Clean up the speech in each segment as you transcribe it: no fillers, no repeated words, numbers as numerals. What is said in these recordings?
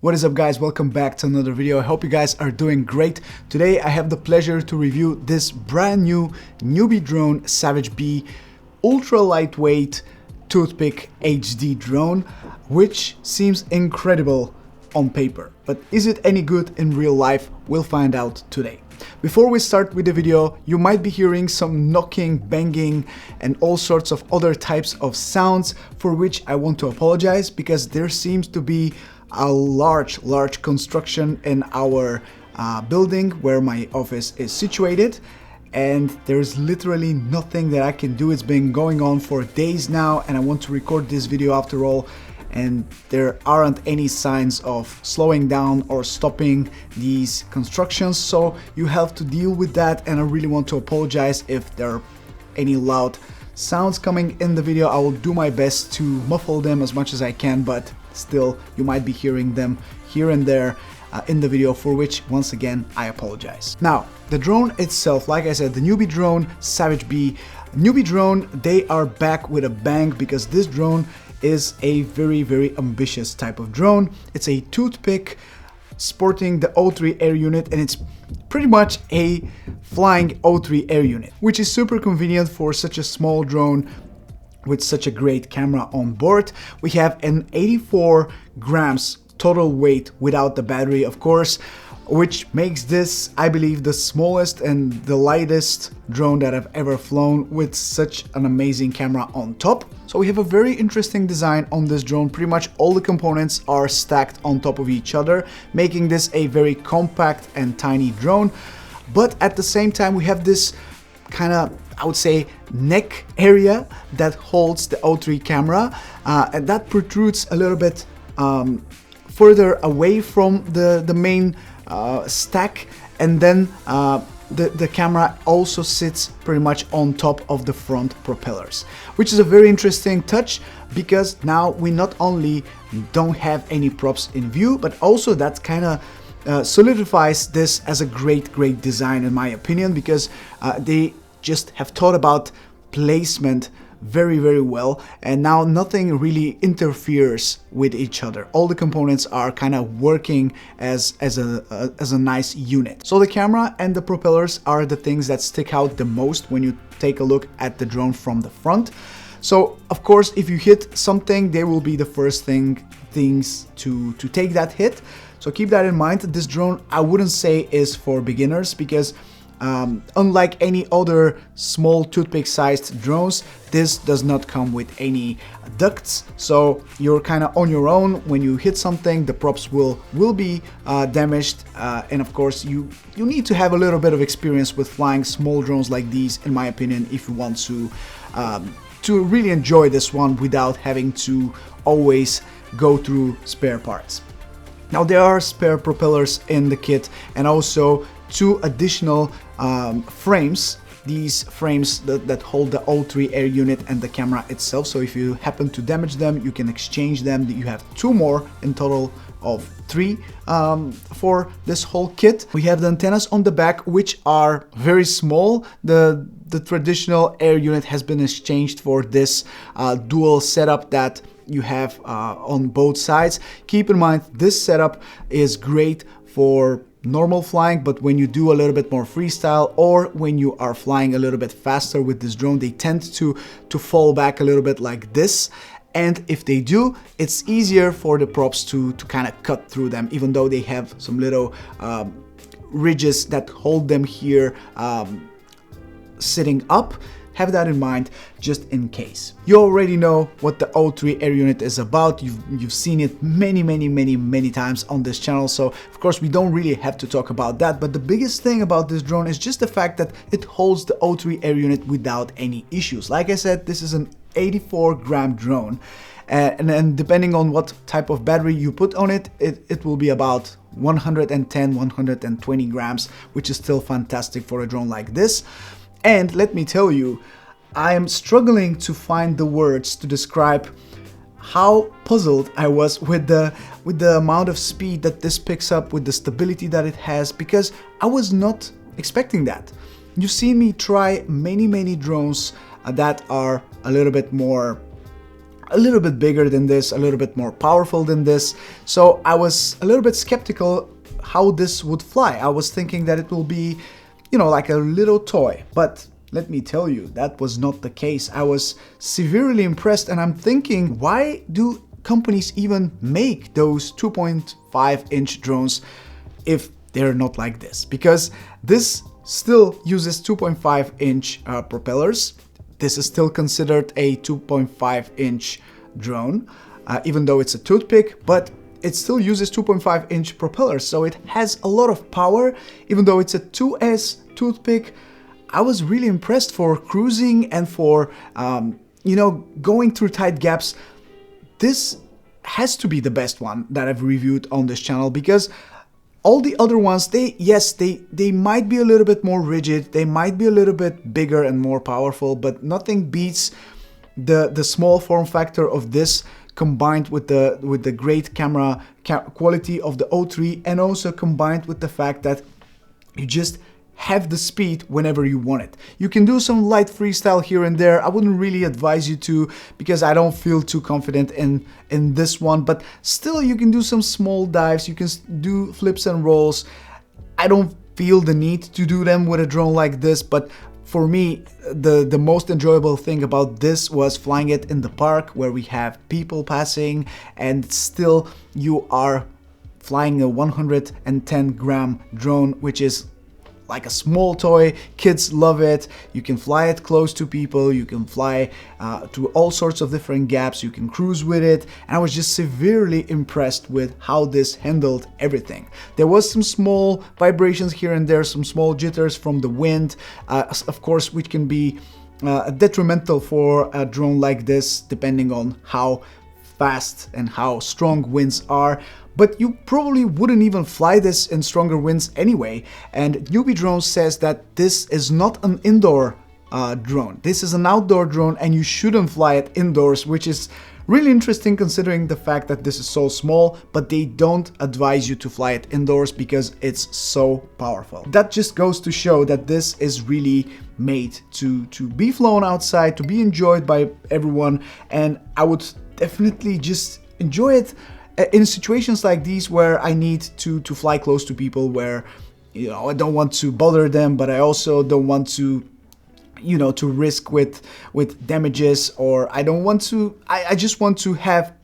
What is up, guys? Welcome back to another video. I hope you guys are doing great. Today I have the pleasure to review this brand new NewBeeDrone SavageBee ultra lightweight toothpick HD drone, which seems incredible on paper. But is it any good in real life? We'll find out today. Before we start with the video, you might be hearing some knocking, banging, and all sorts of other types of sounds, for which I want to apologize, because there seems to be a large construction in our building where my office is situated, and there's literally nothing that I can do. It's been going on for days now, and I want to record this video after all, and there aren't any signs of slowing down or stopping these constructions, so you have to deal with that. And I really want to apologize if there are any loud sounds coming in the video. I will do my best to muffle them as much as I can, but still you might be hearing them here and there in the video, for which once again I apologize. Now, the drone itself, like I said, the NewBeeDrone SavageBee. NewBeeDrone, they are back with a bang, because this drone is a very ambitious type of drone. It's a toothpick sporting the O3 air unit, and it's pretty much a flying O3 air unit, which is super convenient for such a small drone with such a great camera on board. We have an 84 grams total weight without the battery, of course, which makes this, I believe, the smallest and the lightest drone that I've ever flown, with such an amazing camera on top. So we have a very interesting design on this drone. Pretty much all the components are stacked on top of each other, making this a very compact and tiny drone. But at the same time, we have this kind of, I would say, neck area that holds the O3 camera, and that protrudes a little bit further away from the main stack, and then the camera also sits pretty much on top of the front propellers, which is a very interesting touch, because now we not only don't have any props in view, but also that kind of solidifies this as a great design, in my opinion, because they just have thought about placement very well, and now nothing really interferes with each other. All the components are kind of working as a nice unit. So the camera and the propellers are the things that stick out the most when you take a look at the drone from the front. So of course, if you hit something, they will be the first things to take that hit. So keep that in mind. This drone, I wouldn't say is for beginners, because unlike any other small toothpick sized drones, this does not come with any ducts, so you're kind of on your own. When you hit something, the props will be damaged, and of course you need to have a little bit of experience with flying small drones like these, in my opinion, if you want to really enjoy this one without having to always go through spare parts. Now, there are spare propellers in the kit, and also two additional frames. These frames that hold the O3 air unit and the camera itself, so if you happen to damage them, you can exchange them. You have two more, in total of three for this whole kit. We have the antennas on the back, which are very small. The traditional air unit has been exchanged for this dual setup that you have on both sides. Keep in mind, this setup is great for normal flying, but when you do a little bit more freestyle, or when you are flying a little bit faster with this drone, they tend to fall back a little bit like this. And if they do, it's easier for the props to kind of cut through them, even though they have some little ridges that hold them here sitting up. Have that in mind, just in case. You already know what the O3 air unit is about. You've seen it many times on this channel, so of course we don't really have to talk about that. But the biggest thing about this drone is just the fact that it holds the O3 air unit without any issues. Like I said, this is an 84 gram drone, and then depending on what type of battery you put on it, it will be about 110-120 grams, which is still fantastic for a drone like this. And let me tell you, I am struggling to find the words to describe how puzzled I was with the amount of speed that this picks up, with the stability that it has, because I was not expecting that. You've seen me try many drones that are a little bit more a little bit bigger than this, a little bit more powerful than this. So I was a little bit skeptical how this would fly. I was thinking that it will be, you know, like a little toy, but let me tell you, that was not the case. I was severely impressed, and I'm thinking, why do companies even make those 2.5-inch drones if they're not like this? Because this still uses 2.5-inch propellers. This is still considered a 2.5-inch drone, even though it's a toothpick, but it still uses 2.5-inch propellers, so it has a lot of power, even though it's a 2S toothpick. I was really impressed for cruising and for, you know, going through tight gaps. This has to be the best one that I've reviewed on this channel, because all the other ones, they might be a little bit more rigid, they might be a little bit bigger and more powerful, but nothing beats the small form factor of this, combined with the great camera quality of the O3, and also combined with the fact that you just have the speed whenever you want it. You can do some light freestyle here and there. I wouldn't really advise you to, because I don't feel too confident in this one, but still you can do some small dives, you can do flips and rolls. I don't feel the need to do them with a drone like this, but for me, the most enjoyable thing about this was flying it in the park where we have people passing, and still you are flying a 110-gram drone, which is like a small toy. Kids love it. You can fly it close to people, you can fly through all sorts of different gaps, you can cruise with it, and I was just severely impressed with how this handled everything. There was some small vibrations here and there, some small jitters from the wind, of course, which can be detrimental for a drone like this, depending on how fast and how strong winds are. But you probably wouldn't even fly this in stronger winds anyway. And NewBeeDrone says that this is not an indoor drone. This is an outdoor drone, and you shouldn't fly it indoors, which is really interesting considering the fact that this is so small, but they don't advise you to fly it indoors because it's so powerful. That just goes to show that this is really made to be flown outside, to be enjoyed by everyone, and I would definitely just enjoy it in situations like these where I need to fly close to people, where, you know, I don't want to bother them, but I also don't want to, you know, to risk with damages, or I don't want to, I just want to have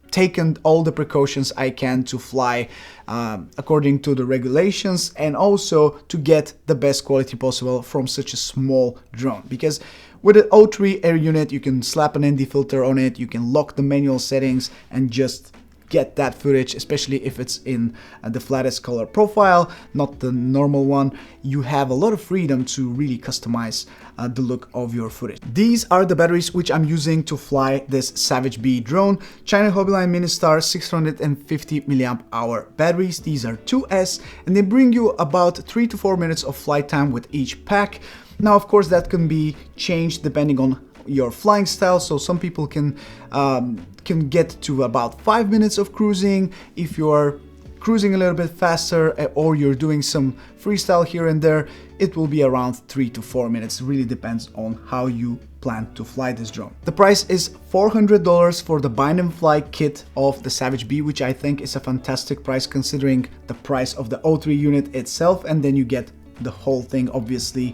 taken all the precautions I can to fly according to the regulations, and also to get the best quality possible from such a small drone. Because with an O3 air unit, you can slap an ND filter on it, you can lock the manual settings and just get that footage, especially if it's in the flattest color profile, not the normal one. You have a lot of freedom to really customize the look of your footage. These are the batteries which I'm using to fly this SavageBee drone. China Hobbyline Ministar 650 mAh batteries. These are 2S, and they bring you about 3 to 4 minutes of flight time with each pack. Now, of course, that can be changed depending on your flying style, so some people can get to about 5 minutes of cruising. If you're cruising a little bit faster, or you're doing some freestyle here and there, it will be around 3 to 4 minutes. It really depends on how you plan to fly this drone. The price is $400 for the bind and fly kit of the SavageBee, which I think is a fantastic price considering the price of the O3 unit itself, and then you get the whole thing obviously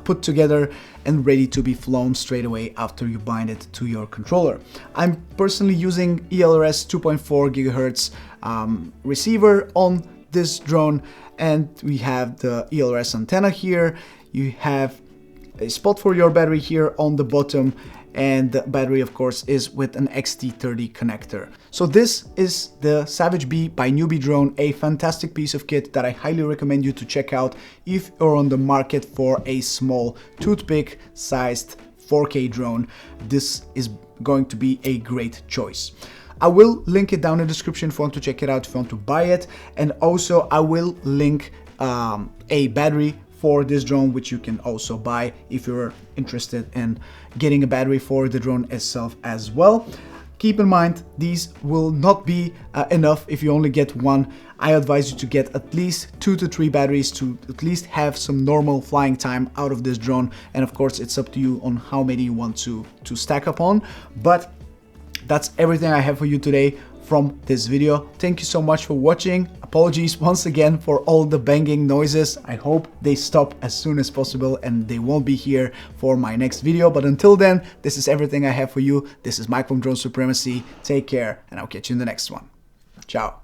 put together and ready to be flown straight away after you bind it to your controller. I'm personally using ELRS 2.4 gigahertz receiver on this drone, and we have the ELRS antenna here. You have a spot for your battery here on the bottom, and the battery, of course, is with an XT30 connector. So this is the SavageBee by NewBeeDrone, a fantastic piece of kit that I highly recommend you to check out if you're on the market for a small toothpick sized 4K drone. This is going to be a great choice. I will link it down in the description if you want to check it out, if you want to buy it, and also I will link a battery for this drone, which you can also buy if you're interested in getting a battery for the drone itself as well. Keep in mind, these will not be enough if you only get one. I advise you to get at least 2 to 3 batteries to at least have some normal flying time out of this drone. And of course, it's up to you on how many you want to stack up on. But that's everything I have for you today from this video. Thank you so much for watching. Apologies once again for all the banging noises. I hope they stop as soon as possible and they won't be here for my next video. But until then, this is everything I have for you. This is Mike from Drone Supremacy. Take care, and I'll catch you in the next one. Ciao.